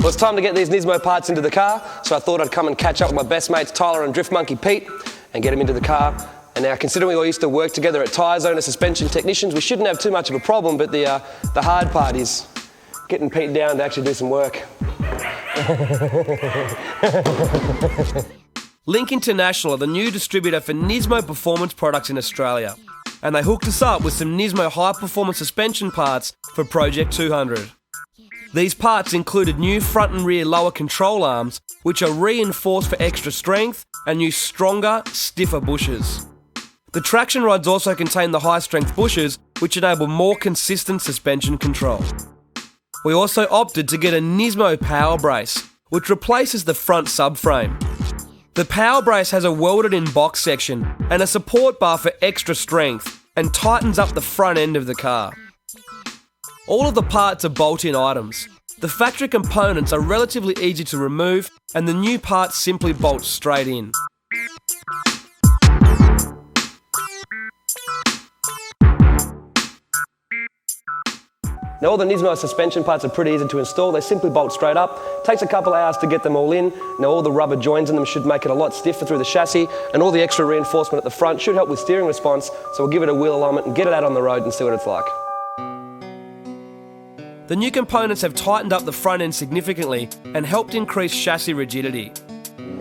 Well, it's time to get these Nismo parts into the car, so I thought I'd come and catch up with my best mates Tyler and Drift Monkey Pete and get them into the car. And now, considering we all used to work together at Tyre Zone as suspension technicians, we shouldn't have too much of a problem, but the hard part is getting Pete down to actually do some work. Link International are the new distributor for Nismo performance products in Australia, and they hooked us up with some Nismo high-performance suspension parts for Project 200. These parts included new front and rear lower control arms, which are reinforced for extra strength, and new stronger, stiffer bushes. The traction rods also contain the high-strength bushes, which enable more consistent suspension control. We also opted to get a Nismo power brace, which replaces the front subframe. The power brace has a welded-in box section and a support bar for extra strength and tightens up the front end of the car. All of the parts are bolt-in items. The factory components are relatively easy to remove and the new parts simply bolt straight in. Now, all the Nismo suspension parts are pretty easy to install. They simply bolt straight up. Takes a couple of hours to get them all in. Now, all the rubber joins in them should make it a lot stiffer through the chassis, and all the extra reinforcement at the front should help with steering response, so we'll give it a wheel alignment and get it out on the road and see what it's like. The new components have tightened up the front end significantly and helped increase chassis rigidity.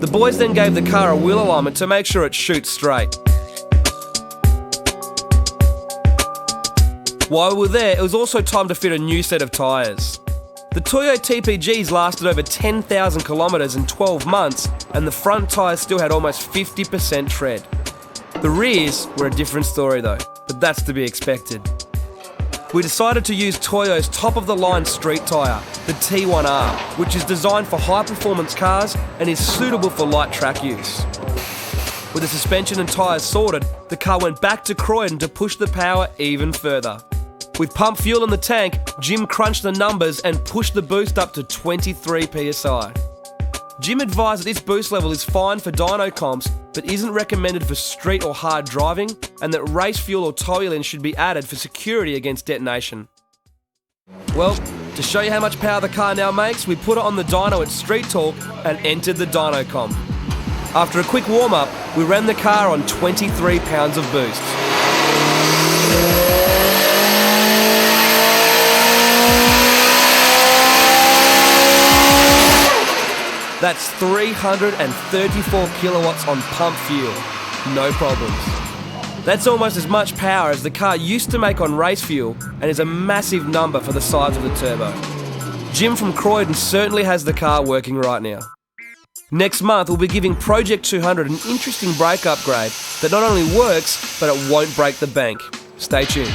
The boys then gave the car a wheel alignment to make sure it shoots straight. While we were there, it was also time to fit a new set of tyres. The Toyo TPGs lasted over 10,000 kilometres in 12 months, and the front tyres still had almost 50% tread. The rears were a different story though, but that's to be expected. We decided to use Toyo's top-of-the-line street tyre, the T1R, which is designed for high-performance cars and is suitable for light track use. With the suspension and tyres sorted, the car went back to Croydon to push the power even further. With pump fuel in the tank, Jim crunched the numbers and pushed the boost up to 23 psi. Jim advised that this boost level is fine for dyno comps, but isn't recommended for street or hard driving, and that race fuel or toluene should be added for security against detonation. Well, to show you how much power the car now makes, we put it on the dyno at Street Talk and entered the dyno comp. After a quick warm-up, we ran the car on 23 pounds of boost. That's 334 kilowatts on pump fuel. No problems. That's almost as much power as the car used to make on race fuel and is a massive number for the size of the turbo. Jim from Croydon certainly has the car working right now. Next month, we'll be giving Project 200 an interesting brake upgrade that not only works, but it won't break the bank. Stay tuned.